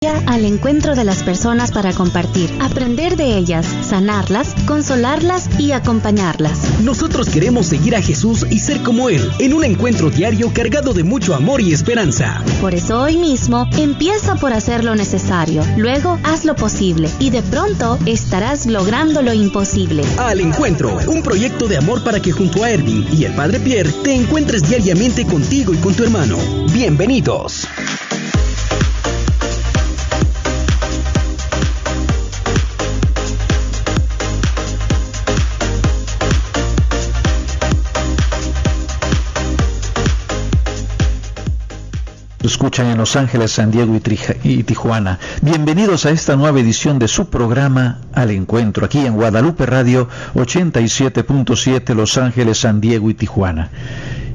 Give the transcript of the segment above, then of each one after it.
Al encuentro de las personas para compartir, aprender de ellas, sanarlas, consolarlas y acompañarlas. Nosotros queremos seguir a Jesús y ser como Él, en un encuentro diario cargado de mucho amor y esperanza. Por eso hoy mismo empieza por hacer lo necesario, luego haz lo posible y de pronto estarás logrando lo imposible. Al Encuentro, un proyecto de amor para que junto a Erwin y el Padre Pierre te encuentres diariamente contigo y con tu hermano. Bienvenidos. Escuchan en Los Ángeles, San Diego y Tijuana. Bienvenidos a esta nueva edición de su programa Al Encuentro, aquí en Guadalupe Radio 87.7 Los Ángeles, San Diego y Tijuana.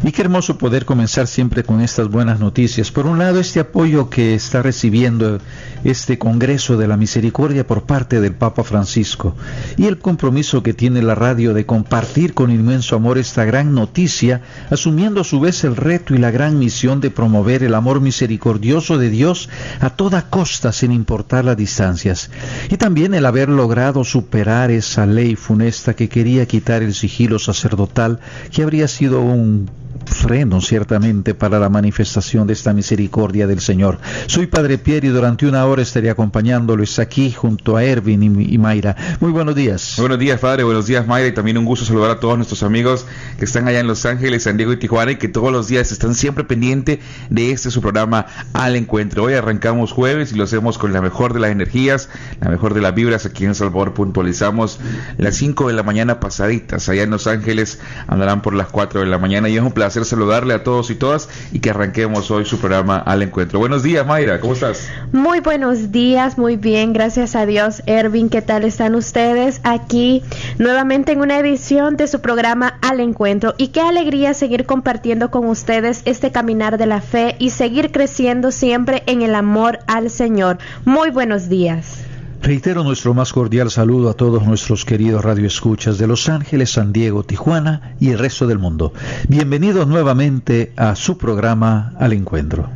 Y qué hermoso poder comenzar siempre con estas buenas noticias. Por un lado, este apoyo que está recibiendo este Congreso de la Misericordia por parte del Papa Francisco y el compromiso que tiene la radio de compartir con inmenso amor esta gran noticia, asumiendo a su vez el reto y la gran misión de promover el amor misericordioso de Dios a toda costa sin importar las distancias. Y también el haber logrado superar esa ley funesta que quería quitar el sigilo sacerdotal, que habría sido un freno ciertamente para la manifestación de esta misericordia del Señor. Soy Padre Pierre y durante una hora estaré acompañándolos aquí junto a Erwin y Mayra. Muy buenos días. Buenos días, Padre, buenos días, Mayra, y también un gusto saludar a todos nuestros amigos que están allá en Los Ángeles, San Diego y Tijuana y que todos los días están siempre pendientes de su programa Al Encuentro. Hoy arrancamos jueves y lo hacemos con la mejor de las energías, la mejor de las vibras. Aquí en El Salvador puntualizamos las 5 de la mañana pasaditas. Allá en Los Ángeles andarán por las 4 de la mañana y es un placer saludarle a todos y todas y que arranquemos hoy su programa Al Encuentro. Buenos días, Mayra, ¿cómo estás? Muy buenos días, muy bien, gracias a Dios. Erwin, ¿qué tal están ustedes? Aquí nuevamente en una edición de su programa Al Encuentro, y qué alegría seguir compartiendo con ustedes este caminar de la fe y seguir creciendo siempre en el amor al Señor. Muy buenos días. Reitero nuestro más cordial saludo a todos nuestros queridos radioescuchas de Los Ángeles, San Diego, Tijuana y el resto del mundo. Bienvenidos nuevamente a su programa Al Encuentro.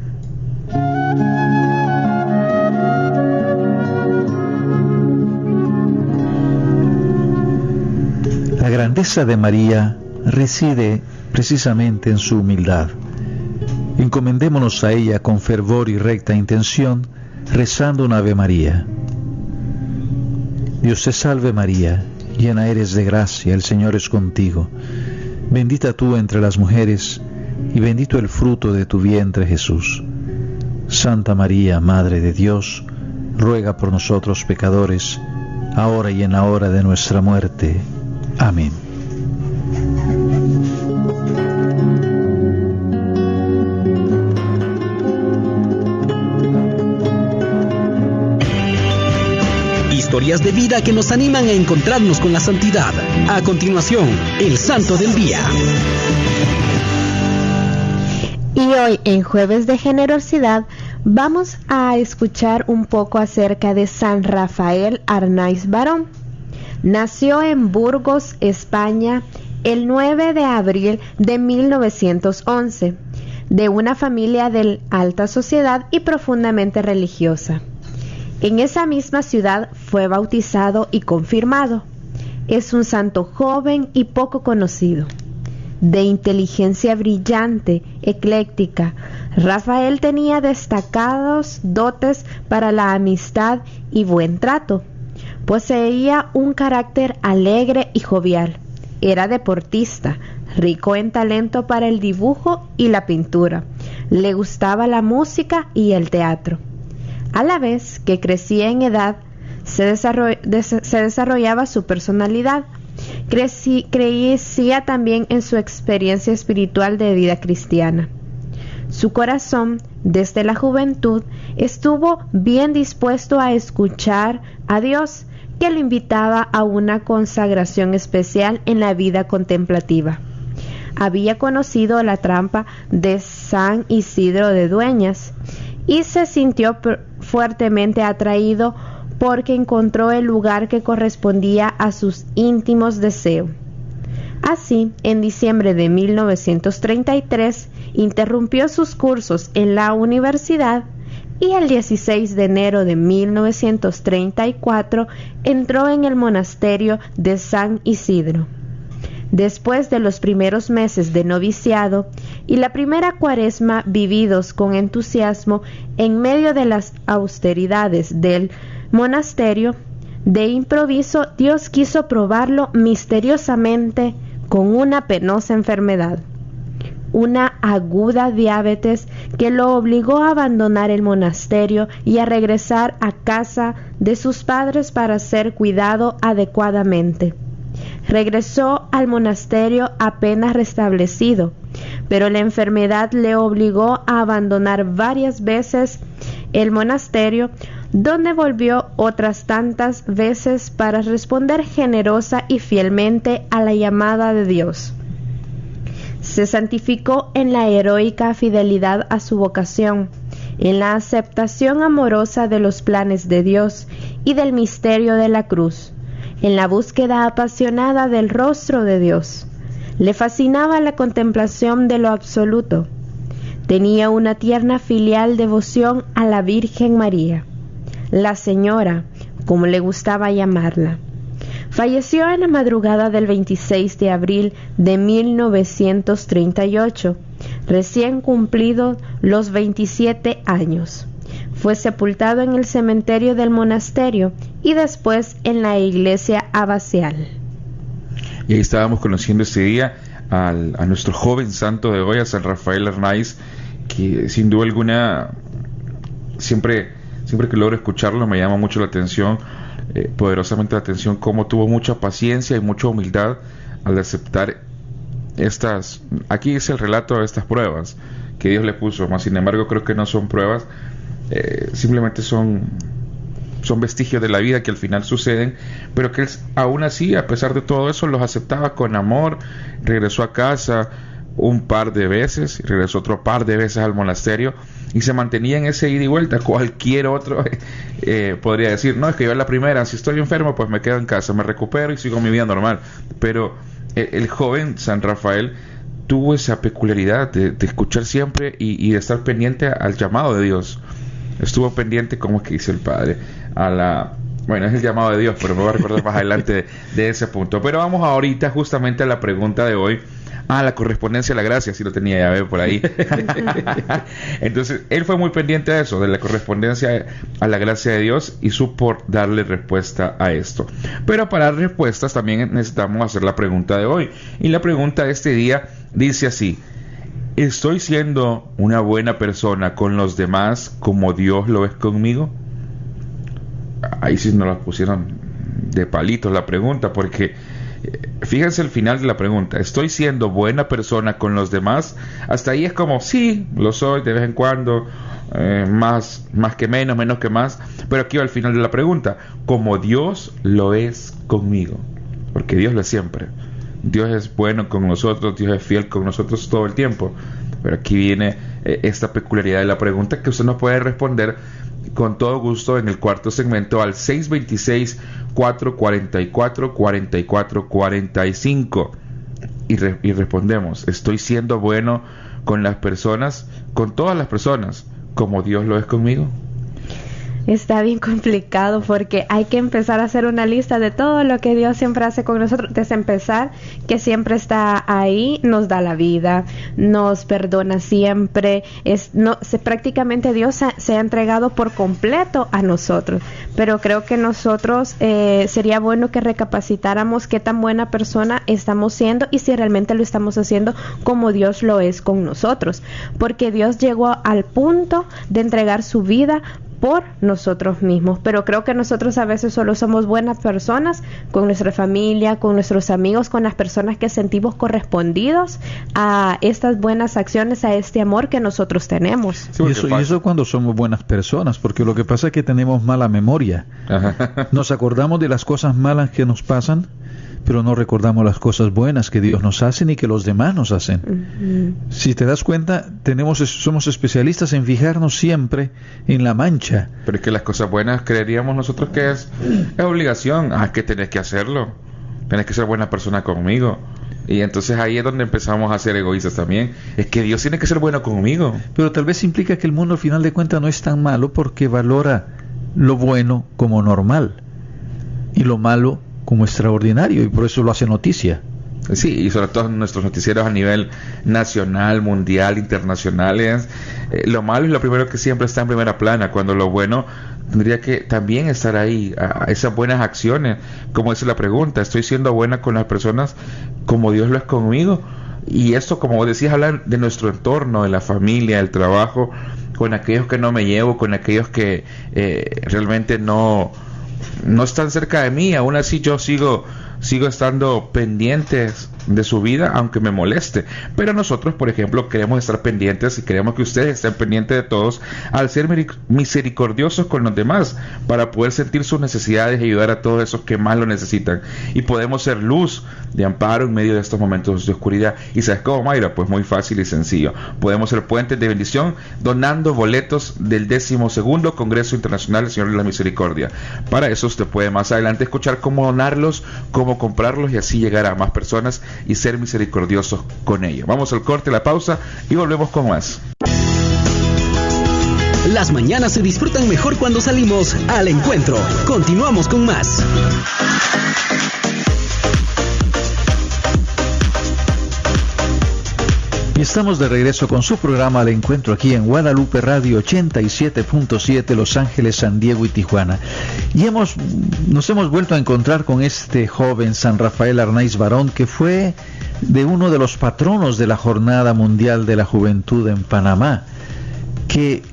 La grandeza de María reside precisamente en su humildad. Encomendémonos a ella con fervor y recta intención, rezando un Ave María. Dios te salve María, llena eres de gracia, el Señor es contigo. Bendita tú entre las mujeres, y bendito el fruto de tu vientre Jesús. Santa María, Madre de Dios, ruega por nosotros pecadores, ahora y en la hora de nuestra muerte. Amén. Historias de vida que nos animan a encontrarnos con la santidad. A continuación, el Santo del Día. Y hoy, en Jueves de Generosidad, vamos a escuchar un poco acerca de San Rafael Arnaiz Barón. Nació en Burgos, España, el 9 de abril de 1911, de una familia de alta sociedad y profundamente religiosa. En esa misma ciudad fue bautizado y confirmado. Es un santo joven y poco conocido. De inteligencia brillante, ecléctica, Rafael tenía destacados dotes para la amistad y buen trato. Poseía un carácter alegre y jovial. Era deportista, rico en talento para el dibujo y la pintura. Le gustaba la música y el teatro. A la vez que crecía en edad, se desarrollaba su personalidad. Crecía también en su experiencia espiritual de vida cristiana. Su corazón, desde la juventud, estuvo bien dispuesto a escuchar a Dios, que lo invitaba a una consagración especial en la vida contemplativa. Había conocido la trampa de San Isidro de Dueñas y se sintió fuertemente atraído porque encontró el lugar que correspondía a sus íntimos deseos. Así, en diciembre de 1933, interrumpió sus cursos en la universidad y el 16 de enero de 1934 entró en el monasterio de San Isidro. Después de los primeros meses de noviciado y la primera cuaresma vividos con entusiasmo en medio de las austeridades del monasterio, de improviso Dios quiso probarlo misteriosamente con una penosa enfermedad, una aguda diabetes que lo obligó a abandonar el monasterio y a regresar a casa de sus padres para ser cuidado adecuadamente. Regresó al monasterio apenas restablecido, pero la enfermedad le obligó a abandonar varias veces el monasterio, donde volvió otras tantas veces para responder generosa y fielmente a la llamada de Dios. Se santificó en la heroica fidelidad a su vocación, en la aceptación amorosa de los planes de Dios y del misterio de la cruz, en la búsqueda apasionada del rostro de Dios. Le fascinaba la contemplación de lo absoluto. Tenía una tierna filial devoción a la Virgen María, la Señora, como le gustaba llamarla. Falleció en la madrugada del 26 de abril de 1938, recién cumplidos los 27 años. Fue sepultado en el cementerio del monasterio y después en la iglesia abacial. Y ahí estábamos conociendo este día a nuestro joven santo de hoy, a San Rafael Arnaiz, que sin duda alguna, siempre que logro escucharlo me llama mucho la atención, poderosamente la atención, cómo tuvo mucha paciencia y mucha humildad al aceptar aquí es el relato de estas pruebas que Dios le puso, más sin embargo creo que no son pruebas, simplemente son vestigios de la vida que al final suceden, pero que él aún así, a pesar de todo eso, los aceptaba con amor. Regresó a casa un par de veces, regresó otro par de veces al monasterio y se mantenía en ese ida y vuelta. Cualquier otro podría decir, no, es que yo la primera, si estoy enfermo pues me quedo en casa, me recupero y sigo mi vida normal, pero el joven San Rafael tuvo esa peculiaridad de escuchar siempre y de estar pendiente al llamado de Dios. Estuvo pendiente, como que dice el padre, bueno, es el llamado de Dios, pero me voy a recordar más adelante de ese punto. Pero vamos ahorita justamente a la pregunta de hoy, la correspondencia a la gracia, si lo tenía, ya veo por ahí. Entonces, él fue muy pendiente de eso, de la correspondencia a la gracia de Dios, y supo darle respuesta a esto. Pero para dar respuestas también necesitamos hacer la pregunta de hoy. Y la pregunta de este día dice así: ¿estoy siendo una buena persona con los demás como Dios lo es conmigo? Ahí sí nos la pusieron de palitos la pregunta, porque fíjense el final de la pregunta: ¿estoy siendo buena persona con los demás? Hasta ahí es como, sí, lo soy de vez en cuando, más que menos que más. Pero aquí va el final de la pregunta: como Dios lo es conmigo. Porque Dios lo es siempre. Dios es bueno con nosotros, Dios es fiel con nosotros todo el tiempo. Pero aquí viene esta peculiaridad de la pregunta, que usted nos puede responder con todo gusto en el cuarto segmento al 626-444-4445 y respondemos: ¿estoy siendo bueno con las personas, con todas las personas, como Dios lo es conmigo? Está bien complicado, porque hay que empezar a hacer una lista de todo lo que Dios siempre hace con nosotros. Desde empezar, que siempre está ahí, nos da la vida, nos perdona siempre. Prácticamente Dios se ha entregado por completo a nosotros. Pero creo que nosotros sería bueno que recapacitáramos qué tan buena persona estamos siendo y si realmente lo estamos haciendo como Dios lo es con nosotros. Porque Dios llegó al punto de entregar su vida por nosotros mismos, pero creo que nosotros a veces solo somos buenas personas con nuestra familia, con nuestros amigos, con las personas que sentimos correspondidos a estas buenas acciones, a este amor que nosotros tenemos. Sí, y eso cuando somos buenas personas, porque lo que pasa es que tenemos mala memoria. Ajá. Nos acordamos de las cosas malas que nos pasan, pero no recordamos las cosas buenas que Dios nos hace y que los demás nos hacen. Uh-huh. Si te das cuenta, somos especialistas en fijarnos siempre en la mancha. Pero es que las cosas buenas creeríamos nosotros que es obligación. Que tenés que hacerlo. Tenés que ser buena persona conmigo. Y entonces ahí es donde empezamos a ser egoístas también. Es que Dios tiene que ser bueno conmigo. Pero tal vez implica que el mundo al final de cuentas no es tan malo porque valora lo bueno como normal y lo malo como extraordinario, y por eso lo hace noticia. Sí, y sobre todo nuestros noticieros a nivel nacional, mundial, internacional, lo malo es lo primero que siempre está en primera plana, cuando lo bueno tendría que también estar ahí, a esas buenas acciones. Como es la pregunta, ¿estoy siendo buena con las personas como Dios lo es conmigo? Y esto, como vos decías, hablar de nuestro entorno, de la familia, del trabajo, con aquellos que no me llevo, con aquellos que realmente no están cerca de mí. Aún así yo sigo estando pendientes de su vida, aunque me moleste. Pero nosotros, por ejemplo, queremos estar pendientes, y queremos que ustedes estén pendientes de todos, al ser misericordiosos con los demás, para poder sentir sus necesidades y ayudar a todos esos que más lo necesitan. Y podemos ser luz de amparo en medio de estos momentos de oscuridad. ¿Y sabes cómo, Mayra? Pues muy fácil y sencillo. Podemos ser puentes de bendición donando boletos del 12º Congreso Internacional del Señor de la Misericordia. Para eso usted puede más adelante escuchar cómo donarlos, cómo comprarlos, y así llegar a más personas y ser misericordiosos con ellos. Vamos al corte, la pausa, y volvemos con más. Las mañanas se disfrutan mejor cuando salimos al encuentro. Continuamos con más. Y estamos de regreso con su programa Al Encuentro aquí en Guadalupe Radio 87.7 Los Ángeles, San Diego y Tijuana. Y nos hemos vuelto a encontrar con este joven San Rafael Arnaiz Barón, que fue de uno de los patronos de la Jornada Mundial de la Juventud en Panamá, que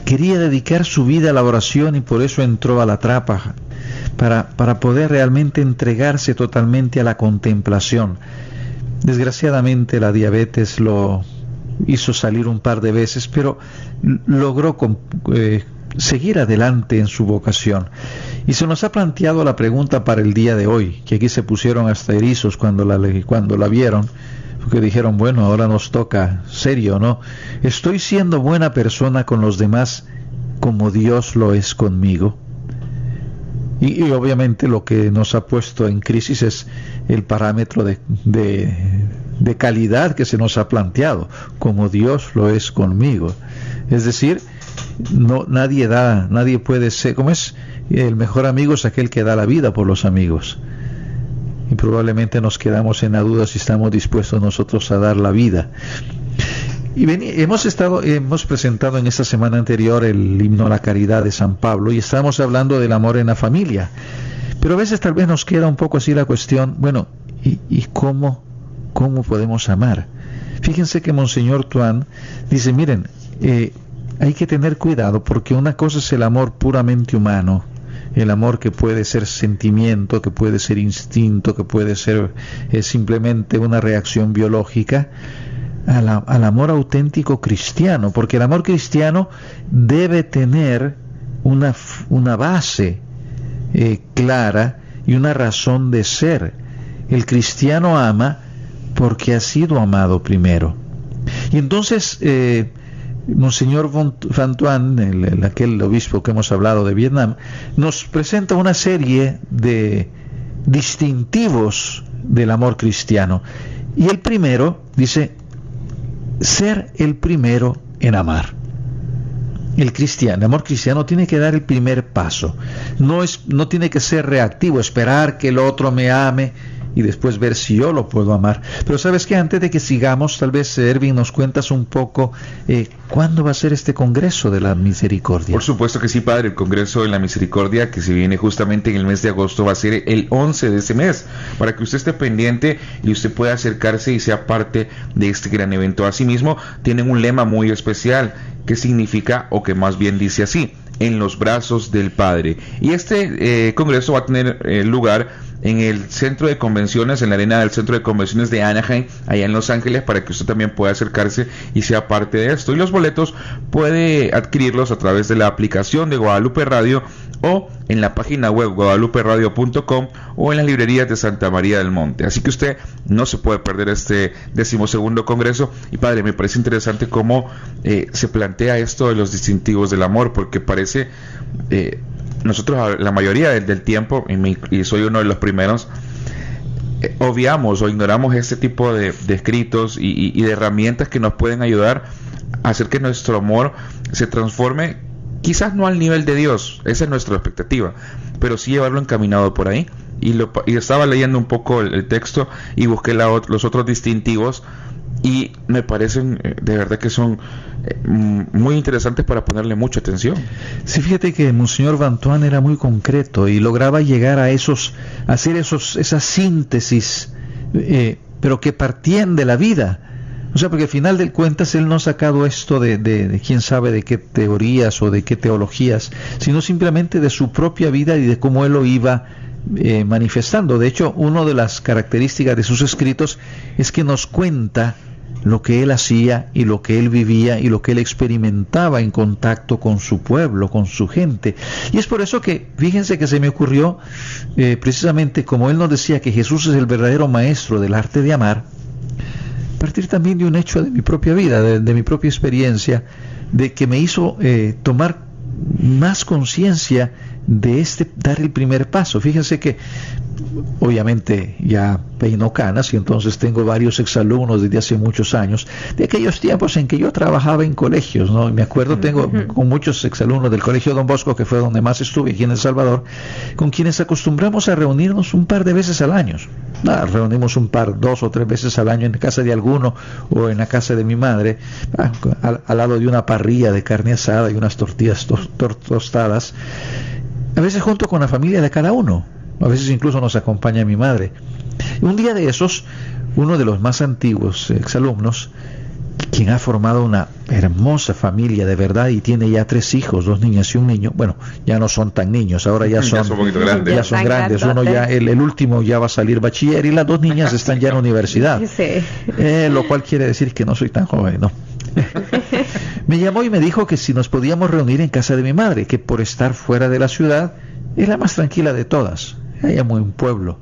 quería dedicar su vida a la oración, y por eso entró a la trapa, para poder realmente entregarse totalmente a la contemplación. Desgraciadamente la diabetes lo hizo salir un par de veces, pero logró seguir adelante en su vocación. Y se nos ha planteado la pregunta para el día de hoy, que aquí se pusieron hasta erizos cuando la vieron, porque dijeron, bueno, ahora nos toca serio, ¿no? ¿Estoy siendo buena persona con los demás como Dios lo es conmigo? Y obviamente lo que nos ha puesto en crisis es el parámetro de calidad que se nos ha planteado, como Dios lo es conmigo. Es decir, nadie puede ser, como es, el mejor amigo es aquel que da la vida por los amigos. Y probablemente nos quedamos en la duda si estamos dispuestos nosotros a dar la vida. Y hemos presentado en esta semana anterior el himno a la caridad de San Pablo, y estamos hablando del amor en la familia. Pero a veces tal vez nos queda un poco así la cuestión, bueno, ¿y cómo podemos amar? Fíjense que Monseñor Tuan dice, miren, hay que tener cuidado, porque una cosa es el amor puramente humano, el amor que puede ser sentimiento, que puede ser instinto, que puede ser simplemente una reacción biológica, al amor auténtico cristiano, porque el amor cristiano debe tener una base clara y una razón de ser. El cristiano ama porque ha sido amado primero. Y entonces Monseñor Van Tuan, aquel obispo que hemos hablado de Vietnam, nos presenta una serie de distintivos del amor cristiano. Y el primero dice, ser el primero en amar. El amor cristiano tiene que dar el primer paso. No tiene que ser reactivo, esperar que el otro me ame y después ver si yo lo puedo amar. Pero sabes que antes de que sigamos, tal vez Erwin nos cuentas un poco ¿cuándo va a ser este Congreso de la Misericordia? Por supuesto que sí, padre. El Congreso de la Misericordia, que se viene justamente en el mes de agosto, va a ser el 11 de ese mes, para que usted esté pendiente y usted pueda acercarse y sea parte de este gran evento. Asimismo, tienen un lema muy especial que significa, o que más bien dice así: en los brazos del Padre. Y este Congreso va a tener lugar en el centro de convenciones, en la arena del centro de convenciones de Anaheim, allá en Los Ángeles, para que usted también pueda acercarse y sea parte de esto. Y los boletos puede adquirirlos a través de la aplicación de Guadalupe Radio, o en la página web guadaluperadio.com, o en las librerías de Santa María del Monte. Así que usted no se puede perder este 12º Congreso. Y padre, me parece interesante cómo se plantea esto de los distintivos del amor, porque parece... nosotros la mayoría del tiempo, y soy uno de los primeros, obviamos o ignoramos este tipo de escritos y de herramientas que nos pueden ayudar a hacer que nuestro amor se transforme, quizás no al nivel de Dios, esa es nuestra expectativa, pero sí llevarlo encaminado por ahí. Y estaba leyendo un poco el texto y busqué los otros distintivos, y me parecen de verdad que son muy interesantes para ponerle mucha atención. Sí, fíjate que Monseñor Vantuán era muy concreto y lograba llegar a hacer esas síntesis, pero que partían de la vida. O sea, porque al final de cuentas él no ha sacado esto de quién sabe de qué teorías o de qué teologías, sino simplemente de su propia vida y de cómo él lo iba manifestando. De hecho, una de las características de sus escritos es que nos cuenta lo que él hacía y lo que él vivía y lo que él experimentaba en contacto con su pueblo, con su gente. Y es por eso que, fíjense que se me ocurrió, precisamente como él nos decía que Jesús es el verdadero maestro del arte de amar, partir también de un hecho de mi propia vida, de mi propia experiencia, de que me hizo tomar más conciencia de dar el primer paso. Fíjense que obviamente ya peino canas y entonces tengo varios exalumnos desde hace muchos años, de aquellos tiempos en que yo trabajaba en colegios, ¿no? Me acuerdo, tengo con muchos exalumnos del Colegio Don Bosco, que fue donde más estuve aquí en El Salvador, con quienes acostumbramos a reunirnos un par de veces al año. Reunimos 2 o 3 veces al año en casa de alguno o en la casa de mi madre, al lado de una parrilla de carne asada y unas tortillas tostadas, a veces junto con la familia de cada uno, a veces incluso nos acompaña mi madre. Y un día de esos, uno de los más antiguos exalumnos, quien ha formado una hermosa familia de verdad y tiene ya 3 hijos, 2 niñas y un niño, bueno, ya no son tan niños, ahora ya son un poquito grandes. Ya son grandes. Uno ya, el último ya va a salir bachiller y las 2 niñas están ya en la universidad, sí. Lo cual quiere decir que no soy tan joven, ¿no? Me llamó y me dijo que si nos podíamos reunir en casa de mi madre, que por estar fuera de la ciudad es la más tranquila de todas, ella muy un pueblo,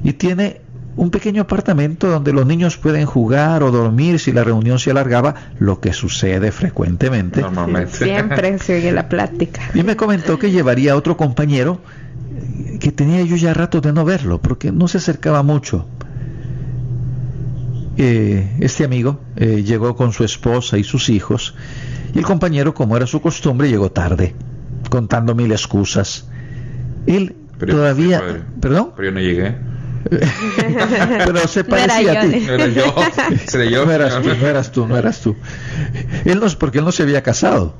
y tiene un pequeño apartamento donde los niños pueden jugar o dormir si la reunión se alargaba, lo que sucede frecuentemente. Normalmente. Siempre se oye la plática. Y me comentó que llevaría a otro compañero que tenía yo ya rato de no verlo, porque no se acercaba mucho. Este amigo llegó con su esposa y sus hijos, y el compañero, como era su costumbre, llegó tarde, contando 1000 excusas. Él pero todavía... ¿Perdón? Pero yo no llegué. Pero se parecía a ti. No era yo. ¿Será yo? No eras tú. Porque él no se había casado.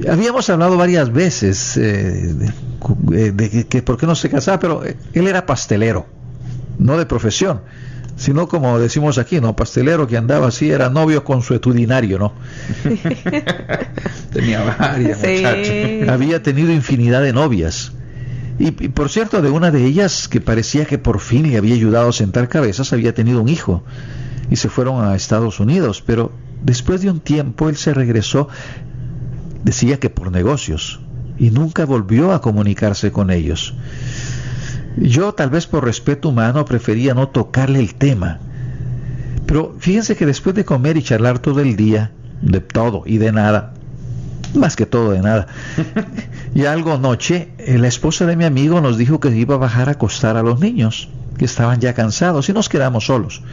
Habíamos hablado varias veces de que por qué no se casaba, pero él era pastelero, no de profesión, sino como decimos aquí, ¿no? Pastelero que andaba así, era novio consuetudinario, ¿no? Tenía varias, sí. Muchachos. Había tenido infinidad de novias. Y por cierto, de una de ellas, que parecía que por fin le había ayudado a sentar cabezas, había tenido un hijo. Y se fueron a Estados Unidos. Pero después de un tiempo, él se regresó, decía que por negocios, y nunca volvió a comunicarse con ellos. Yo, tal vez por respeto humano, prefería no tocarle el tema. Pero fíjense que después de comer y charlar todo el día, de todo y de nada, más que todo de nada, y algo noche, la esposa de mi amigo nos dijo que iba a bajar a acostar a los niños, que estaban ya cansados, y nos quedamos solos.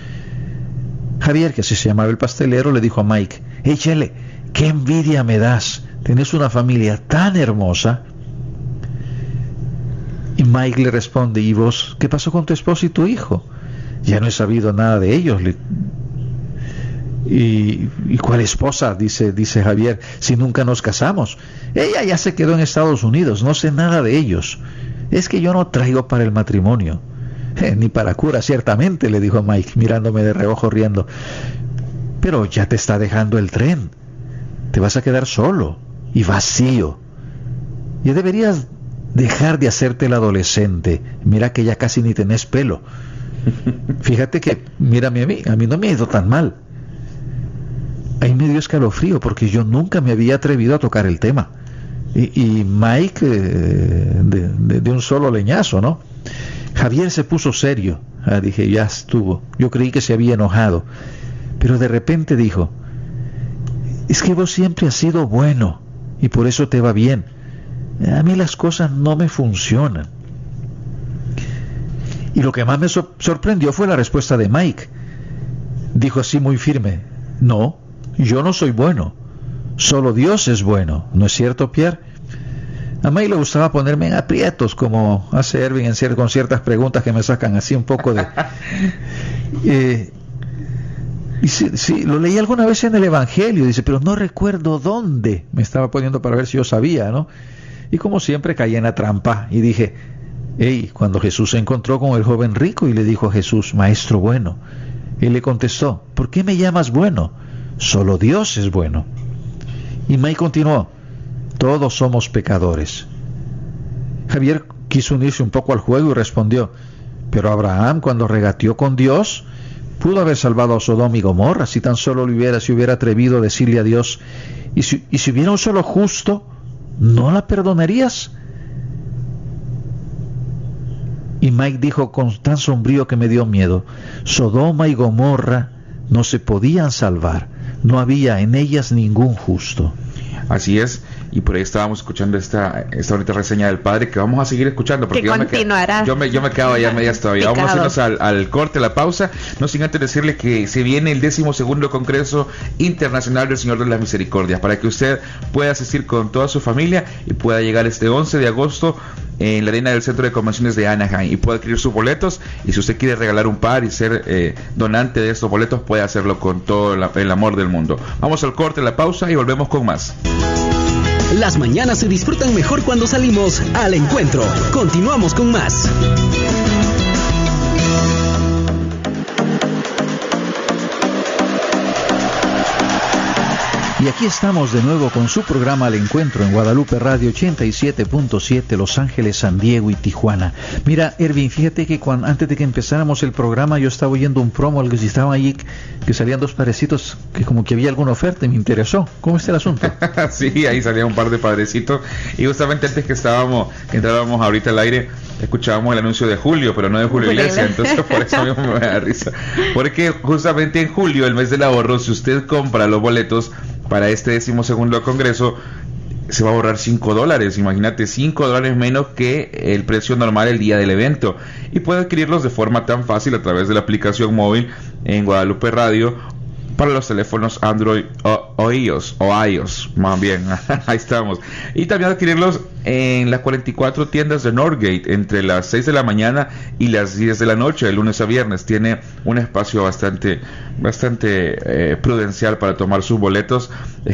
Javier, que así se llamaba el pastelero, le dijo a Mike: «Hey, Chele, qué envidia me das, tenés una familia tan hermosa». Y Mike le responde: «¿Y vos, qué pasó con tu esposo y tu hijo? Ya no he sabido nada de ellos». ¿Y cuál esposa?, dice Javier, si nunca nos casamos. Ella ya se quedó en Estados Unidos, no sé nada de ellos. Es que yo no traigo para el matrimonio. Ni para cura, ciertamente, le dijo Mike, mirándome de reojo riendo. Pero ya te está dejando el tren. Te vas a quedar solo y vacío. Ya deberías dejar de hacerte el adolescente. Mira que ya casi ni tenés pelo. Fíjate que, mírame a mí no me ha ido tan mal. Ahí me dio escalofrío porque yo nunca me había atrevido a tocar el tema. Y Mike, de un solo leñazo, ¿no? Javier se puso serio. Dije, ya estuvo. Yo creí que se había enojado. Pero de repente dijo: «Es que vos siempre has sido bueno y por eso te va bien. A mí las cosas no me funcionan». Y lo que más me sorprendió fue la respuesta de Mike. Dijo así muy firme: no, yo no soy bueno, solo Dios es bueno. ¿No es cierto, Pierre? A Mike le gustaba ponerme en aprietos, como hace Erwin con ciertas preguntas que me sacan así un poco de... y sí, lo leí alguna vez en el Evangelio, dice, pero no recuerdo dónde. Me estaba poniendo para ver si yo sabía, ¿no? Y como siempre caí en la trampa y dije, cuando Jesús se encontró con el joven rico y le dijo a Jesús: maestro bueno, él le contestó: ¿por qué me llamas bueno? Solo Dios es bueno. Y Mike continuó: todos somos pecadores. Javier quiso unirse un poco al juego y respondió: pero Abraham, cuando regateó con Dios, pudo haber salvado a Sodoma y Gomorra si tan solo se hubiera atrevido a decirle a Dios: y si hubiera un solo justo, ¿no la perdonarías? Y Mike dijo con tan sombrío que me dio miedo: Sodoma y Gomorra no se podían salvar, no había en ellas ningún justo. Así es, y por ahí estábamos escuchando esta bonita reseña del padre, que vamos a seguir escuchando, porque yo me quedo allá medias todavía. Vamos a irnos al corte, a la pausa, no sin antes decirle que se viene el 12º Congreso Internacional del Señor de las Misericordias, para que usted pueda asistir con toda su familia y pueda llegar este 11 de agosto en la arena del Centro de Convenciones de Anaheim, y puede adquirir sus boletos. Y si usted quiere regalar un par y ser donante de estos boletos, puede hacerlo con todo el amor del mundo. Vamos al corte, la pausa, y volvemos con más. Las mañanas se disfrutan mejor cuando salimos al encuentro. Continuamos con más. Y aquí estamos de nuevo con su programa Al Encuentro en Guadalupe Radio 87.7, Los Ángeles, San Diego y Tijuana. Mira, Erwin, fíjate que antes de que empezáramos el programa yo estaba oyendo un promo, algo que estaba allí, que salían dos padrecitos, que como que había alguna oferta y me interesó. ¿Cómo está el asunto? Sí, ahí salían un par de padrecitos, y justamente antes que entrábamos ahorita al aire, escuchábamos el anuncio de Julio, pero no de Julio Iglesias, entonces por eso mismo me da risa. Porque justamente en julio, el mes del ahorro, si usted compra los boletos para este 12º Congreso, se va a ahorrar $5. Imagínate, $5 menos que el precio normal el día del evento. Y puede adquirirlos de forma tan fácil a través de la aplicación móvil en Guadalupe Radio para los teléfonos Android o iOS, más bien. Ahí estamos. Y también adquirirlos en las 44 tiendas de Northgate entre las 6 de la mañana y las 10 de la noche, de lunes a viernes. Tiene un espacio bastante prudencial para tomar sus boletos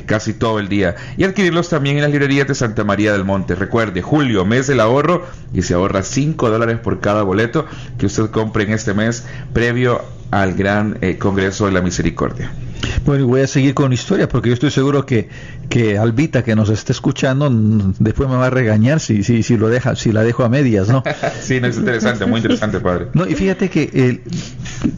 casi todo el día. Y adquirirlos también en las librerías de Santa María del Monte. Recuerde, julio, mes del ahorro, y se ahorra $5 por cada boleto que usted compre en este mes previo al gran Congreso de la Misericordia. Bueno, y voy a seguir con la historia, porque yo estoy seguro que Albita, que nos está escuchando, después me va a regañar si la dejo a medias, ¿no? Sí, no, es interesante, muy interesante, padre. No, y fíjate que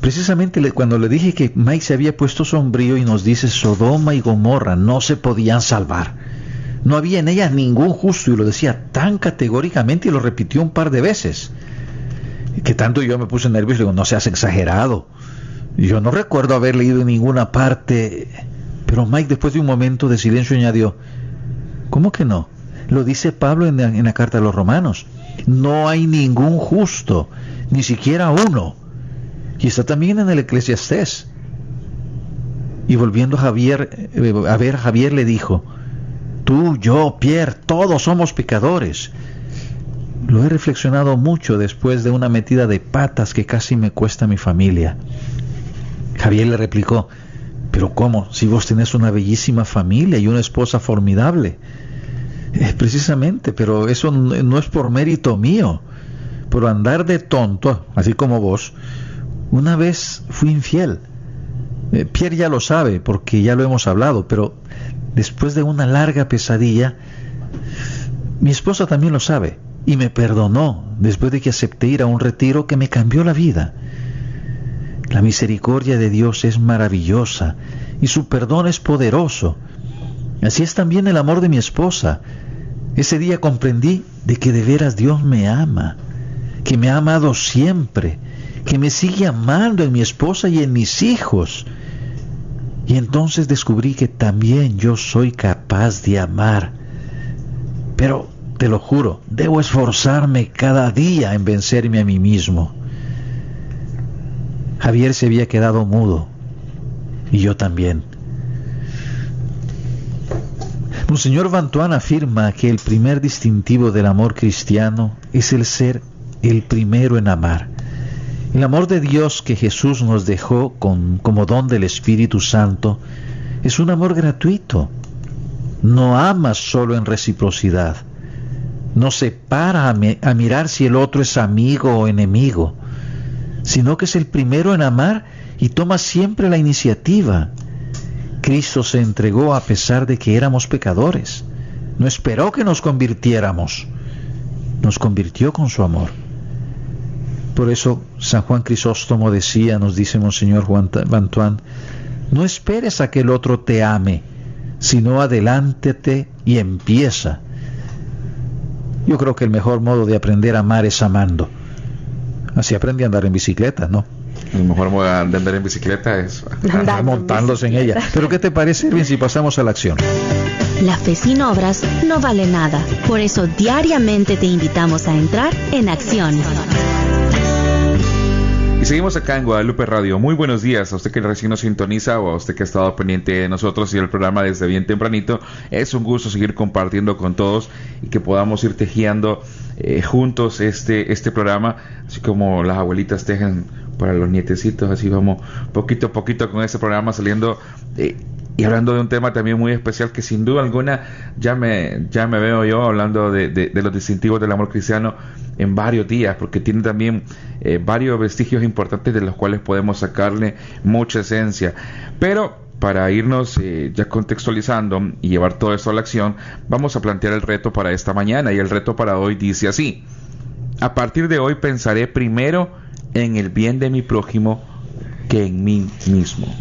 precisamente cuando le dije que Mike se había puesto sombrío y nos dice Sodoma y Gomorra no se podían salvar, no había en ellas ningún justo, y lo decía tan categóricamente y lo repitió un par de veces, que tanto yo me puse nervioso. Digo, no seas exagerado, yo no recuerdo haber leído en ninguna parte. Pero Mike, después de un momento de silencio, añadió: ¿cómo que no? Lo dice Pablo en la carta a los Romanos. No hay ningún justo, ni siquiera uno. Y está también en el Eclesiastés. Y volviendo a Javier le dijo: tú, yo, Pierre, todos somos pecadores. Lo he reflexionado mucho después de una metida de patas que casi me cuesta mi familia. Javier le replicó: ¿pero cómo? Si vos tenés una bellísima familia y una esposa formidable. Precisamente, pero eso no es por mérito mío. Por andar de tonto, así como vos, una vez fui infiel. Pierre ya lo sabe, porque ya lo hemos hablado, pero después de una larga pesadilla, mi esposa también lo sabe, y me perdonó después de que acepté ir a un retiro que me cambió la vida. La misericordia de Dios es maravillosa y su perdón es poderoso. Así es también el amor de mi esposa. Ese día comprendí de que de veras Dios me ama, que me ha amado siempre, que me sigue amando en mi esposa y en mis hijos. Y entonces descubrí que también yo soy capaz de amar. Pero, te lo juro, debo esforzarme cada día en vencerme a mí mismo. Javier se había quedado mudo, y yo también. Monseñor Vantuán afirma que el primer distintivo del amor cristiano es el ser el primero en amar. El amor de Dios que Jesús nos dejó como don del Espíritu Santo es un amor gratuito. No ama solo en reciprocidad. No se para a mirar si el otro es amigo o enemigo, sino que es el primero en amar y toma siempre la iniciativa. Cristo se entregó a pesar de que éramos pecadores. No esperó que nos convirtiéramos. Nos convirtió con su amor. Por eso San Juan Crisóstomo decía, nos dice Monseñor Vantuán, no esperes a que el otro te ame, sino adelántate y empieza. Yo creo que el mejor modo de aprender a amar es amando. Así aprendí a andar en bicicleta, ¿no? El mejor modo de andar en bicicleta es andar montándose en ella. Pero ¿qué te parece, Irving, si pasamos a la acción? La fe sin obras no vale nada. Por eso diariamente te invitamos a entrar en acción. Y seguimos acá en Guadalupe Radio. Muy buenos días a usted que recién nos sintoniza o a usted que ha estado pendiente de nosotros y del programa desde bien tempranito. Es un gusto seguir compartiendo con todos y que podamos ir tejiendo juntos este programa, así como las abuelitas tejen para los nietecitos. Así vamos poquito a poquito con este programa saliendo y hablando de un tema también muy especial que sin duda alguna ya me veo yo hablando de los distintivos del amor cristiano en varios días, porque tiene también varios vestigios importantes de los cuales podemos sacarle mucha esencia. Pero para irnos ya contextualizando y llevar todo esto a la acción, vamos a plantear el reto para esta mañana, y el reto para hoy dice así: a partir de hoy pensaré primero en el bien de mi prójimo que en mí mismo.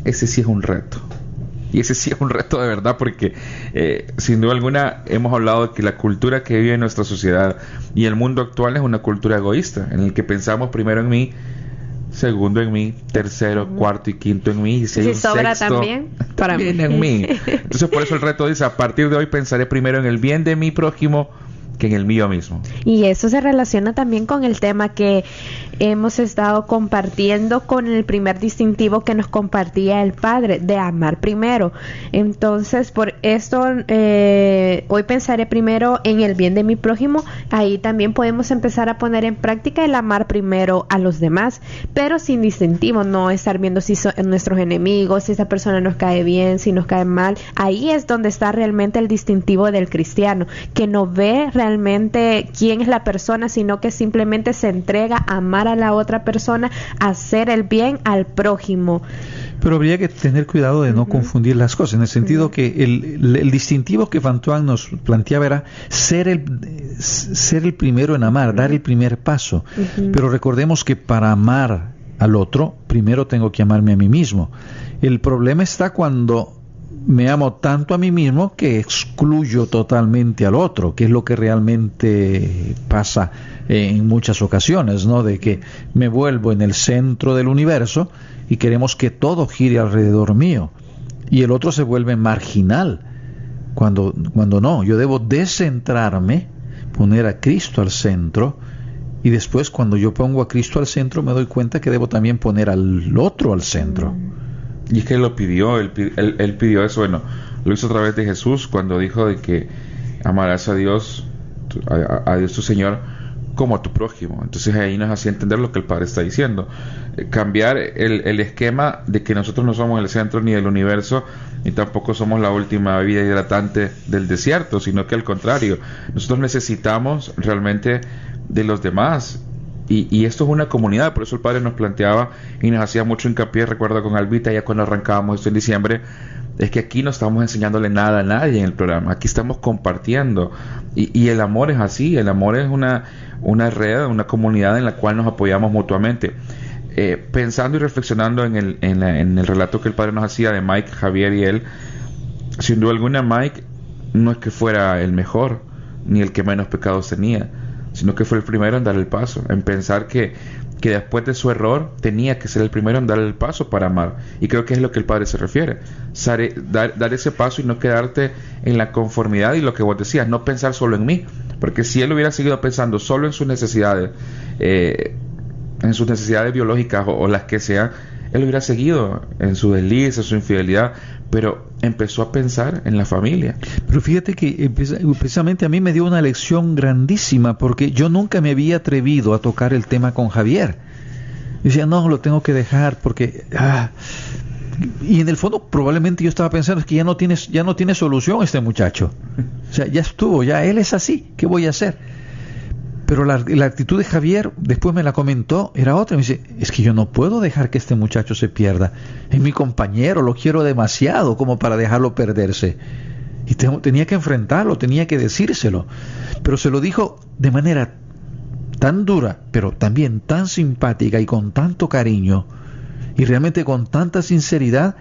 Ese sí es un reto. Y ese sí es un reto de verdad, porque sin duda alguna hemos hablado de que la cultura que vive en nuestra sociedad y el mundo actual es una cultura egoísta, en el que pensamos primero en mí, segundo en mí, tercero, cuarto y quinto en mí, y si sobra sexto, también en mí. Entonces por eso el reto dice: a partir de hoy pensaré primero en el bien de mi prójimo que en el mío mismo. Y eso se relaciona también con el tema que hemos estado compartiendo con el primer distintivo que nos compartía el Padre, de amar primero. Entonces, por esto, hoy pensaré primero en el bien de mi prójimo. Ahí también podemos empezar a poner en práctica el amar primero a los demás, pero sin distintivo, no estar viendo si son nuestros enemigos, si esa persona nos cae bien, si nos cae mal. Ahí es donde está realmente el distintivo del cristiano, que no ve realmente quién es la persona, sino que simplemente se entrega a amar a la otra persona, a hacer el bien al prójimo. Pero habría que tener cuidado de no confundir las cosas, en el sentido que el distintivo que Vantuán nos planteaba era ser el primero en amar, dar el primer paso. Pero recordemos que para amar al otro, primero tengo que amarme a mí mismo. El problema está cuando me amo tanto a mí mismo que excluyo totalmente al otro, que es lo que realmente pasa en muchas ocasiones, ¿no? De que me vuelvo en el centro del universo y queremos que todo gire alrededor mío, y el otro se vuelve marginal, cuando no. Yo debo descentrarme, poner a Cristo al centro, y después, cuando yo pongo a Cristo al centro, me doy cuenta que debo también poner al otro al centro. Y es que él lo pidió, él pidió eso. Bueno, lo hizo a través de Jesús cuando dijo de que amarás a Dios tu Señor como a tu prójimo. Entonces ahí nos hacía entender lo que el Padre está diciendo. Cambiar el esquema de que nosotros no somos el centro ni del universo, ni tampoco somos la última bebida hidratante del desierto, sino que al contrario, nosotros necesitamos realmente de los demás. Y esto es una comunidad. Por eso el Padre nos planteaba y nos hacía mucho hincapié, recuerdo con Albita, ya cuando arrancábamos esto en diciembre, es que aquí no estamos enseñándole nada a nadie en el programa, aquí estamos compartiendo, y el amor es así. El amor es una red, una comunidad en la cual nos apoyamos mutuamente. Pensando y reflexionando en el relato que el Padre nos hacía de Mike, Javier y él, sin duda alguna Mike no es que fuera el mejor ni el que menos pecados tenía, sino que fue el primero en dar el paso, en pensar que después de su error tenía que ser el primero en dar el paso para amar. Y creo que es lo que el Padre se refiere, dar ese paso y no quedarte en la conformidad. Y lo que vos decías, no pensar solo en mí, porque si él hubiera seguido pensando solo en sus necesidades, en sus necesidades biológicas o las que sean, él hubiera seguido en su desliz, en su infidelidad, pero empezó a pensar en la familia. Pero fíjate que precisamente a mí me dio una lección grandísima, porque yo nunca me había atrevido a tocar el tema con Javier. Decía, no, lo tengo que dejar porque... Y en el fondo probablemente yo estaba pensando, es que ya no tiene solución este muchacho. O sea, ya estuvo, ya él es así, ¿qué voy a hacer? Pero la actitud de Javier, después me la comentó, era otra. Me dice, es que yo no puedo dejar que este muchacho se pierda. Es mi compañero, lo quiero demasiado como para dejarlo perderse. Y tenía que enfrentarlo, tenía que decírselo. Pero se lo dijo de manera tan dura, pero también tan simpática y con tanto cariño, y realmente con tanta sinceridad,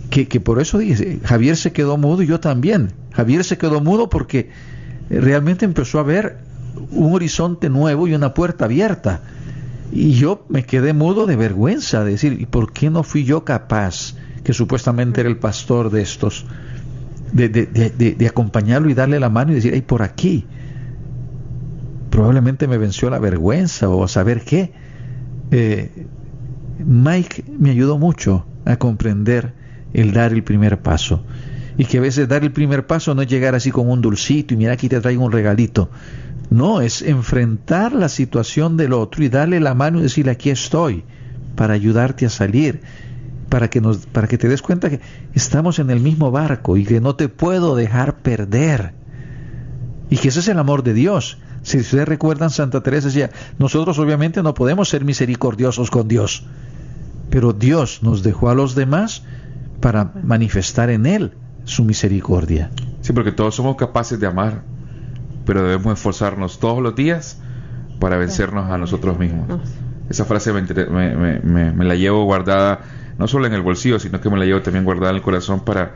que por eso dice, Javier se quedó mudo y yo también. Javier se quedó mudo porque realmente empezó a ver un horizonte nuevo y una puerta abierta, y yo me quedé mudo de vergüenza, de decir, ¿y por qué no fui yo capaz, que supuestamente era el pastor de estos, de acompañarlo y darle la mano y decir, hey, por aquí? Probablemente me venció la vergüenza o a saber qué. Mike me ayudó mucho a comprender el dar el primer paso, y que a veces dar el primer paso no es llegar así con un dulcito y mira, aquí te traigo un regalito. No, es enfrentar la situación del otro y darle la mano y decirle, aquí estoy para ayudarte a salir, para que te des cuenta que estamos en el mismo barco y que no te puedo dejar perder, y que ese es el amor de Dios. Si ustedes recuerdan, Santa Teresa decía, nosotros obviamente no podemos ser misericordiosos con Dios, pero Dios nos dejó a los demás para manifestar en Él su misericordia. Sí, porque todos somos capaces de amar, pero debemos esforzarnos todos los días para vencernos a nosotros mismos. Esa frase me la llevo guardada, no solo en el bolsillo, sino que me la llevo también guardada en el corazón para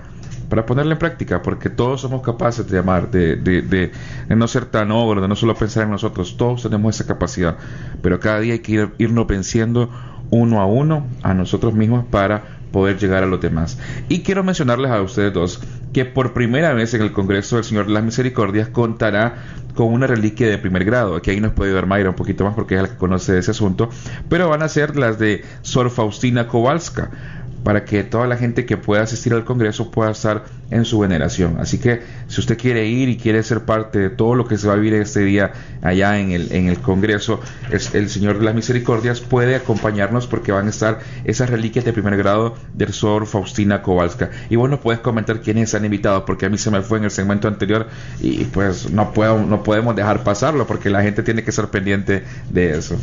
ponerla en práctica, porque todos somos capaces de amar, de no ser tan ogros, de no solo pensar en nosotros. Todos tenemos esa capacidad, pero cada día hay que irnos venciendo uno a uno a nosotros mismos para poder llegar a los demás. Y quiero mencionarles a ustedes dos que por primera vez en el Congreso del Señor de las Misericordias contará con una reliquia de primer grado. Aquí ahí nos puede ayudar Mayra un poquito más porque es la que conoce ese asunto, pero van a ser las de Sor Faustina Kowalska, para que toda la gente que pueda asistir al Congreso pueda estar en su veneración. Así que si usted quiere ir y quiere ser parte de todo lo que se va a vivir este día allá en el Congreso, el Señor de las Misericordias puede acompañarnos, porque van a estar esas reliquias de primer grado de Sor Faustina Kowalska. Y bueno, puedes comentar quiénes han invitado, porque a mí se me fue en el segmento anterior y pues no podemos dejar pasarlo, porque la gente tiene que estar pendiente de eso.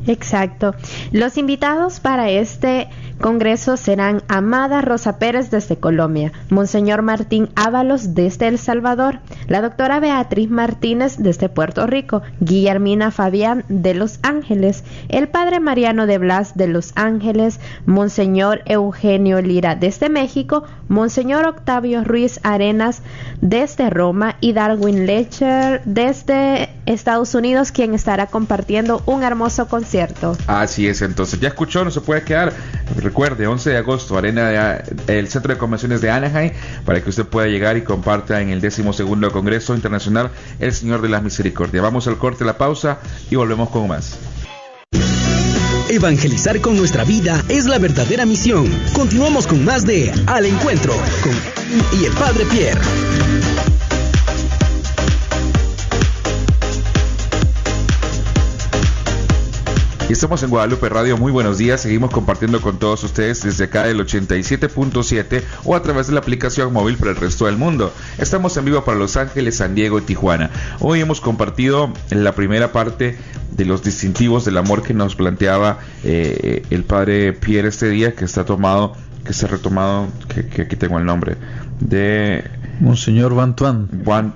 Exacto. Los invitados para este congreso serán Amada Rosa Pérez desde Colombia, Monseñor Martín Ábalos desde El Salvador, la doctora Beatriz Martínez desde Puerto Rico, Guillermina Fabián de Los Ángeles, el padre Mariano de Blas de Los Ángeles, Monseñor Eugenio Lira desde México, Monseñor Octavio Ruiz Arenas desde Roma y Darwin Lecher desde Estados Unidos, quien estará compartiendo un hermoso concierto. Así es, entonces ya escuchó, no se puede quedar. Recuerde, 11 de agosto, el Centro de Convenciones de Anaheim, para que usted pueda llegar y comparta en el 12º Congreso Internacional El Señor de las Misericordias. Vamos al corte, la pausa y volvemos con más. Evangelizar con nuestra vida es la verdadera misión. Continuamos con más de Al Encuentro con y el Padre Pierre. Y estamos en Guadalupe Radio, muy buenos días, seguimos compartiendo con todos ustedes desde acá del 87.7 o a través de la aplicación móvil para el resto del mundo. Estamos en vivo para Los Ángeles, San Diego y Tijuana. Hoy hemos compartido la primera parte de los distintivos del amor que nos planteaba el Padre Pierre este día, que se ha retomado, que aquí tengo el nombre, de Monseñor Van Tuan. Van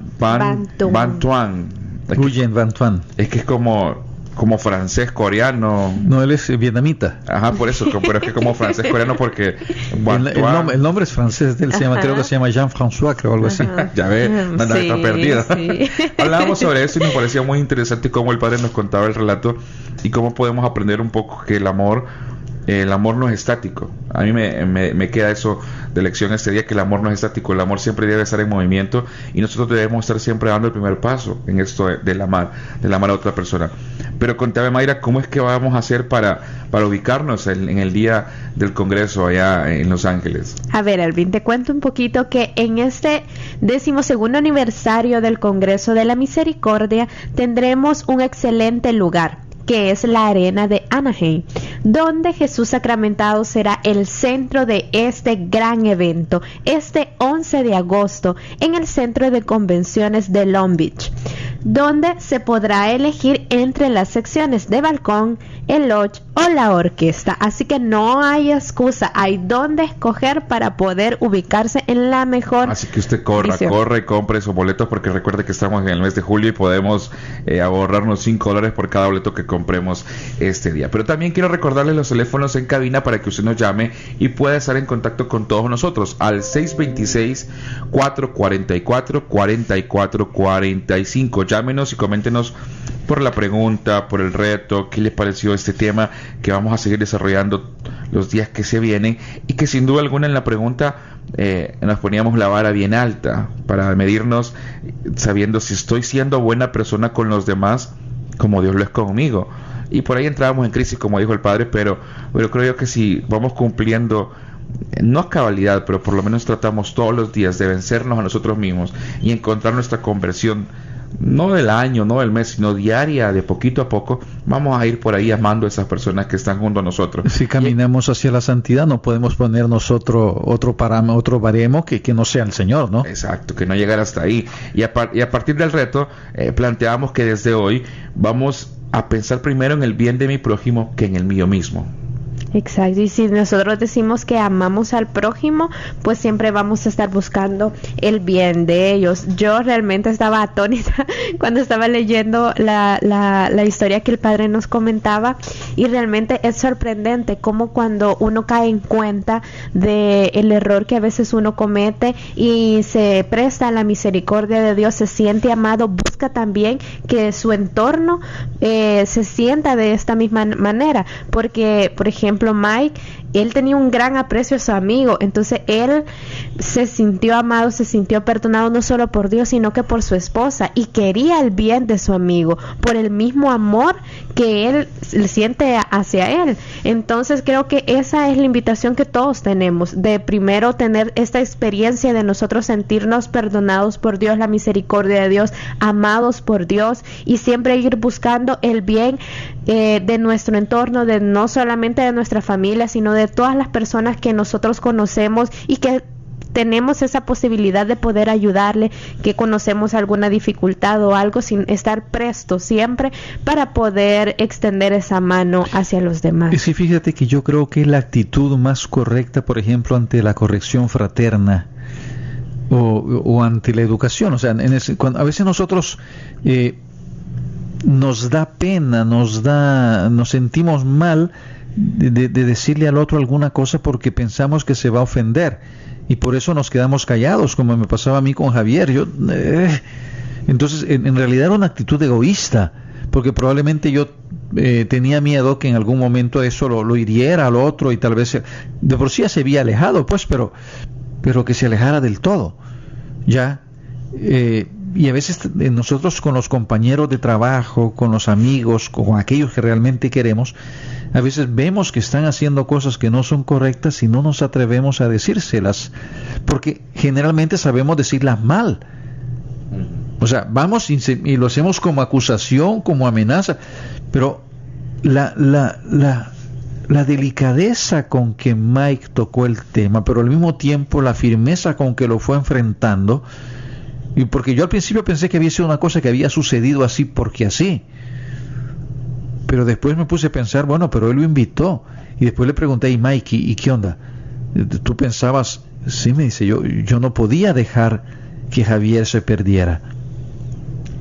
Tuan. Nguyen Van Tuan. Es que es como francés coreano. No, él es vietnamita. Ajá, por eso, pero es que como francés coreano, porque el nombre es francés, él creo que se llama Jean-François, creo, algo así. Ya ve, no está perdido. Sí. Hablábamos sobre eso y me parecía muy interesante cómo el padre nos contaba el relato y cómo podemos aprender un poco que el amor no es estático. A mí me queda eso de lección este día, que el amor no es estático, el amor siempre debe estar en movimiento y nosotros debemos estar siempre dando el primer paso en esto del amar a otra persona. Pero contame, Mayra, ¿cómo es que vamos a hacer para ubicarnos en el día del Congreso allá en Los Ángeles? A ver, Elvin, te cuento un poquito que en este 12º aniversario del Congreso de la Misericordia tendremos un excelente lugar, que es la Arena de Anaheim, donde Jesús Sacramentado será el centro de este gran evento, este 11 de agosto, en el Centro de Convenciones de Long Beach, donde se podrá elegir entre las secciones de balcón, el lodge o la orquesta. Así que no hay excusa, hay donde escoger para poder ubicarse en la mejor. Así que usted corra y compre esos boletos, porque recuerde que estamos en el mes de julio y podemos ahorrarnos $5 por cada boleto que compremos este día. Pero también quiero recordarles los teléfonos en cabina para que usted nos llame y pueda estar en contacto con todos nosotros al 626-444-4445. Llámenos y coméntenos por la pregunta, por el reto, qué les pareció este tema que vamos a seguir desarrollando los días que se vienen, y que sin duda alguna en la pregunta nos poníamos la vara bien alta para medirnos, sabiendo si estoy siendo buena persona con los demás como Dios lo es conmigo. Y por ahí entrábamos en crisis, como dijo el padre, pero creo yo que si vamos cumpliendo, no a cabalidad, pero por lo menos tratamos todos los días de vencernos a nosotros mismos y encontrar nuestra conversión, no del año, no del mes, sino diaria, de poquito a poco, vamos a ir por ahí amando a esas personas que están junto a nosotros. Si caminamos hacia la santidad, no podemos ponernos otro baremo que no sea el Señor, ¿no? Exacto, que no llegar hasta ahí. Y a partir del reto, planteamos que desde hoy vamos a pensar primero en el bien de mi prójimo que en el mío mismo. Exacto, y si nosotros decimos que amamos al prójimo, pues siempre vamos a estar buscando el bien de ellos. Yo realmente estaba atónita cuando estaba leyendo la historia que el padre nos comentaba, y realmente es sorprendente cómo cuando uno cae en cuenta de el error que a veces uno comete y se presta a la misericordia de Dios, se siente amado, busca también que su entorno se sienta de esta misma manera, porque, por ejemplo, Mike, él tenía un gran aprecio a su amigo, entonces él se sintió amado, se sintió perdonado no solo por Dios, sino que por su esposa, y quería el bien de su amigo, por el mismo amor que él siente hacia él. Entonces creo que esa es la invitación que todos tenemos, de primero tener esta experiencia de nosotros sentirnos perdonados por Dios, la misericordia de Dios, amados por Dios, y siempre ir buscando el bien de nuestro entorno, de no solamente de nuestra familia, sino de todas las personas que nosotros conocemos y que tenemos esa posibilidad de poder ayudarle, que conocemos alguna dificultad o algo, sin estar presto siempre para poder extender esa mano hacia los demás. Y sí, fíjate que yo creo que la actitud más correcta, por ejemplo, ante la corrección fraterna o ante la educación, o sea, cuando a veces nosotros nos da pena, nos sentimos mal de decirle al otro alguna cosa porque pensamos que se va a ofender, y por eso nos quedamos callados, como me pasaba a mí con Javier. Entonces en realidad era una actitud egoísta, porque probablemente yo tenía miedo que en algún momento eso lo hiriera al otro, y tal vez de por sí ya se había alejado, pues, pero que se alejara del todo, ya. Y a veces nosotros con los compañeros de trabajo, con los amigos, con aquellos que realmente queremos, a veces vemos que están haciendo cosas que no son correctas y no nos atrevemos a decírselas, porque generalmente sabemos decirlas mal. O sea, vamos y lo hacemos como acusación, como amenaza, pero la delicadeza con que Mike tocó el tema, pero al mismo tiempo la firmeza con que lo fue enfrentando. Y porque yo al principio pensé que había sido una cosa que había sucedido así porque así, pero después me puse a pensar, bueno, pero él lo invitó, y después le pregunté, ¿y Mike, y qué onda? ¿Tú pensabas? Sí, me dice, yo no podía dejar que Javier se perdiera,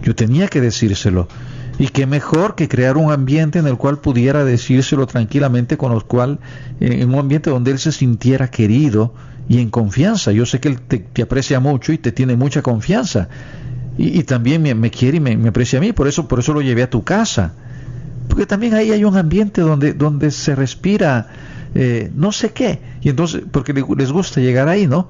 yo tenía que decírselo, y qué mejor que crear un ambiente en el cual pudiera decírselo tranquilamente, con lo cual, en un ambiente donde él se sintiera querido y en confianza. Yo sé que él te aprecia mucho y te tiene mucha confianza, y también me quiere y me aprecia a mí, por eso lo llevé a tu casa, porque también ahí hay un ambiente donde se respira no sé qué, y entonces porque les gusta llegar ahí, ¿no?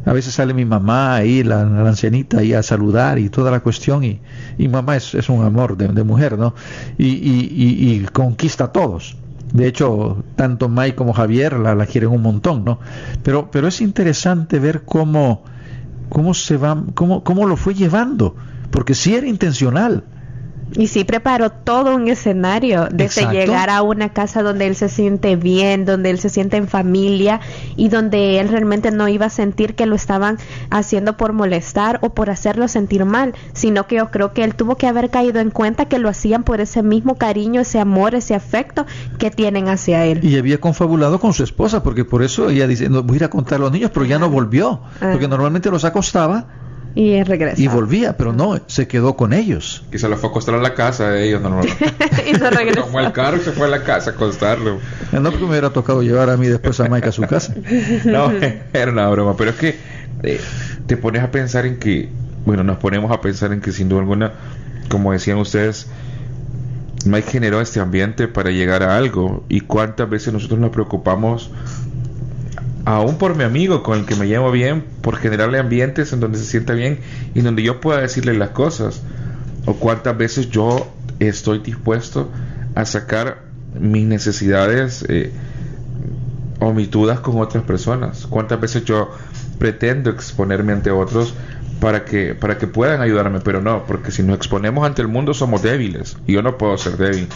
A veces sale mi mamá ahí, la ancianita, ahí a saludar y toda la cuestión, y mamá es un amor de mujer, ¿no? Y conquista a todos. De hecho, tanto May como Javier la quieren un montón, ¿no? Pero es interesante ver cómo lo fue llevando, porque sí era intencional. Y sí preparó todo un escenario desde llegar a una casa donde él se siente bien, donde él se siente en familia y donde él realmente no iba a sentir que lo estaban haciendo por molestar o por hacerlo sentir mal, sino que yo creo que él tuvo que haber caído en cuenta que lo hacían por ese mismo cariño, ese amor, ese afecto que tienen hacia él. Y había confabulado con su esposa, porque por eso ella dice, no, voy a ir a contar a los niños, pero ya no volvió, porque normalmente los acostaba y regresaba. Y volvía, pero no, se quedó con ellos. Y se lo fue a acostar a la casa de ellos, no. Y no regresó. Tomó el carro y se fue a la casa a acostarlo. No, porque me hubiera tocado llevar a mí después a Mike a su casa. No, era una broma, pero es que te pones a pensar en que, bueno, nos ponemos a pensar en que sin duda alguna, como decían ustedes, Mike generó este ambiente para llegar a algo. Y cuántas veces nosotros nos preocupamos, aún por mi amigo con el que me llevo bien, por generarle ambientes en donde se sienta bien y donde yo pueda decirle las cosas. O cuántas veces yo estoy dispuesto a sacar mis necesidades o mis dudas con otras personas. Cuántas veces yo pretendo exponerme ante otros para que puedan ayudarme, pero no, porque si nos exponemos ante el mundo somos débiles y yo no puedo ser débil.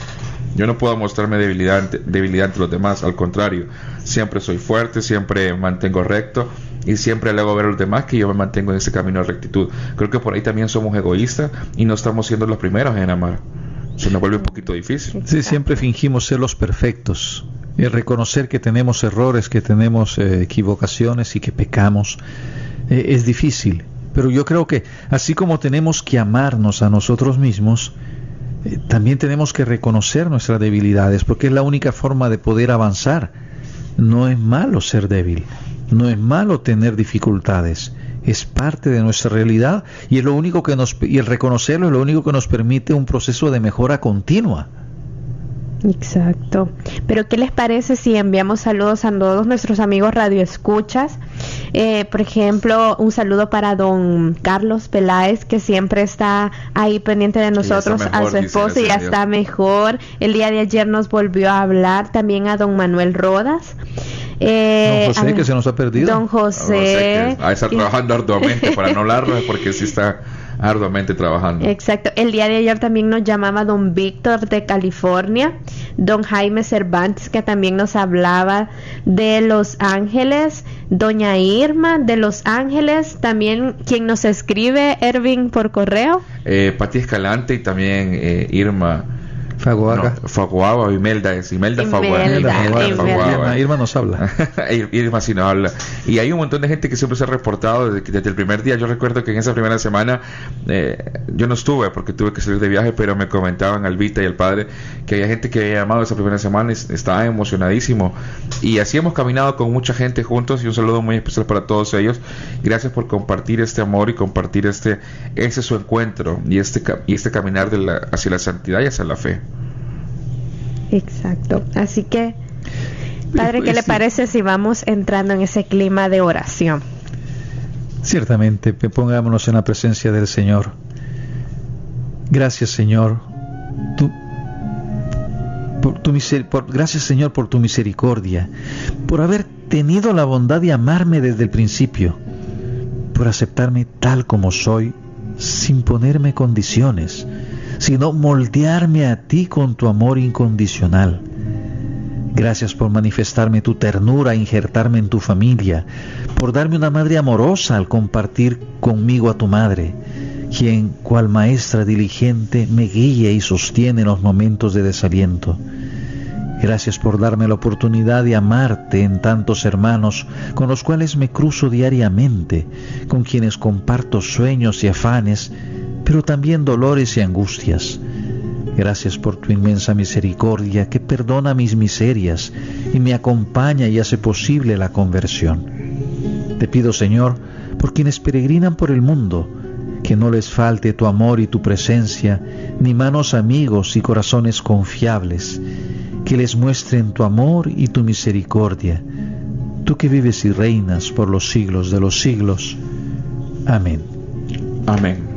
Yo no puedo mostrarme debilidad ante los demás, al contrario, siempre soy fuerte, siempre mantengo recto y siempre le hago ver a los demás que yo me mantengo en ese camino de rectitud. Creo que por ahí también somos egoístas y no estamos siendo los primeros en amar. Se nos vuelve un poquito difícil. Sí, siempre fingimos ser los perfectos. Y reconocer que tenemos errores, que tenemos equivocaciones y que pecamos es difícil. Pero yo creo que así como tenemos que amarnos a nosotros mismos, también tenemos que reconocer nuestras debilidades, porque es la única forma de poder avanzar. No es malo ser débil, no es malo tener dificultades, es parte de nuestra realidad y es lo único que y el reconocerlo es lo único que nos permite un proceso de mejora continua. Exacto. Pero ¿qué les parece si enviamos saludos a todos nuestros amigos radioescuchas? Por ejemplo, un saludo para don Carlos Peláez, que siempre está ahí pendiente de nosotros, mejor, a su esposa, y ya está mejor. El día de ayer nos volvió a hablar. También a don Manuel Rodas. Don José, que se nos ha perdido. Don José. A estar trabajando arduamente para no hablarlo, porque sí está arduamente trabajando. Exacto. El día de ayer también nos llamaba don Víctor de California, don Jaime Cervantes, que también nos hablaba de Los Ángeles, doña Irma de Los Ángeles, también quien nos escribe, Ervin, por correo. Pati Escalante y también Irma Faguaba, Imelda Faguaba. Irma nos habla. Irma sí nos habla. Y hay un montón de gente que siempre se ha reportado desde el primer día. Yo recuerdo que en esa primera semana yo no estuve porque tuve que salir de viaje, pero me comentaban Albita y el padre que había gente que había llamado esa primera semana y estaba emocionadísimo. Y así hemos caminado con mucha gente juntos, y un saludo muy especial para todos ellos. Gracias por compartir este amor y compartir ese su encuentro y este caminar hacia la santidad y hacia la fe. Exacto. Así que, padre, ¿qué le parece si vamos entrando en ese clima de oración? Ciertamente, pongámonos en la presencia del Señor. Gracias, Señor. Gracias, Señor, por tu misericordia, por haber tenido la bondad de amarme desde el principio, por aceptarme tal como soy, sin ponerme condiciones, sino moldearme a ti con tu amor incondicional. Gracias por manifestarme tu ternura, injertarme en tu familia, por darme una madre amorosa al compartir conmigo a tu madre, quien, cual maestra diligente, me guía y sostiene en los momentos de desaliento. Gracias por darme la oportunidad de amarte en tantos hermanos con los cuales me cruzo diariamente, con quienes comparto sueños y afanes, pero también dolores y angustias. Gracias por tu inmensa misericordia que perdona mis miserias y me acompaña y hace posible la conversión. Te pido, Señor, por quienes peregrinan por el mundo, que no les falte tu amor y tu presencia, ni manos amigos y corazones confiables, que les muestren tu amor y tu misericordia, tú que vives y reinas por los siglos de los siglos. Amén. Amén.